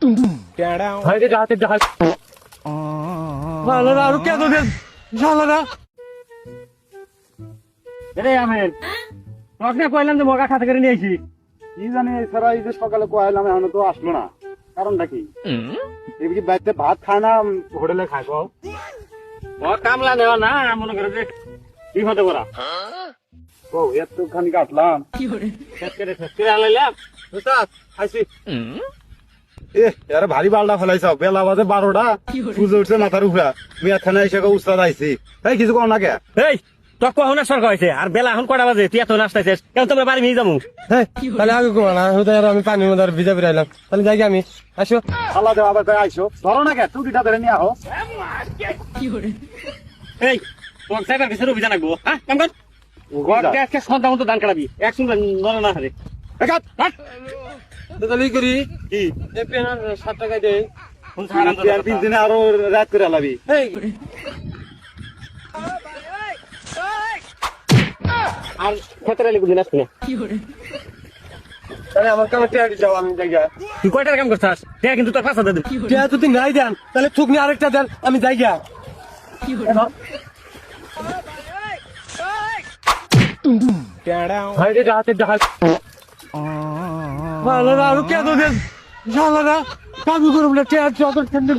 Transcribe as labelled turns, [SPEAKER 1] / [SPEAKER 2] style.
[SPEAKER 1] ভাইরে যাতে জাহাজ ভালো না আর কে তোদের ভালো না রে আমের তোকে কইলাম যে মগা খাতে করে নিয়েছি
[SPEAKER 2] কি জানি সারা এই যে সকালে কইলাম এখন তো আসলো না কারণটা কি এই যে বাইতে ভাত খায় না হোটেলে খায় গো
[SPEAKER 1] ও কামলা নেওয়া না মনে করে যে কি হতে পারা
[SPEAKER 2] ও এতখানি কাটলাম
[SPEAKER 1] শেষ করে আলাইলাম উস্তাদ আইছি
[SPEAKER 2] আরে ভারী বালটা ফেলাইছ বেলা বাজে 12টা সূর্য উঠছে মাথার উপরে আমি এখানে এসে উস্তাদ আইছি এই কিছু কর না কে
[SPEAKER 1] এই তোর কখন সরকার হয়েছে আর বেলা এখন কটা বাজে তুই এত নাস্তাইছিস কেন তোমরা বাড়ি নিয়ে যাবো
[SPEAKER 3] তাহলে আগে ঘুমা না আমি পানির মধ্যে আর ভিজা বেরাইলাম তাহলে যাই আমি আসো
[SPEAKER 2] আল্লাহ দেওয়া আবার আইসো ধরো না কে টুটিটা ধরে নিয়ে আহো
[SPEAKER 1] এই তোমার সাইবার ভিতরে অভিযান রাখবো হ্যাঁ কাম কর আজকে সন্ধ্যা মতো ধান কাটাবি এক সঙ্গে নড়ে না হারে
[SPEAKER 3] তাহলে করি
[SPEAKER 1] কি
[SPEAKER 3] এই পেনার 7 টাকা দেই
[SPEAKER 2] আর 3 দিনে আরো রাত করে আলাবি
[SPEAKER 3] এই
[SPEAKER 1] আর ক্ষেত্রে লিখুন দিন আসবি না
[SPEAKER 3] তাহলে আমার কাছে টিয়া যাও আমি যাই গা
[SPEAKER 1] তুই কয়টার কাম করছিস টিয়া কিন্তু তোর 5,000 দেব
[SPEAKER 3] টিয়া যদি নাই দেন তাহলে থুকনি আরেকটা দেন আমি যাই গা
[SPEAKER 1] ভাইরে যাতে জাহাজ
[SPEAKER 3] ভালো না আর কে তোদের ভালো না কাজ করব না টিয়া যত টেন্ডার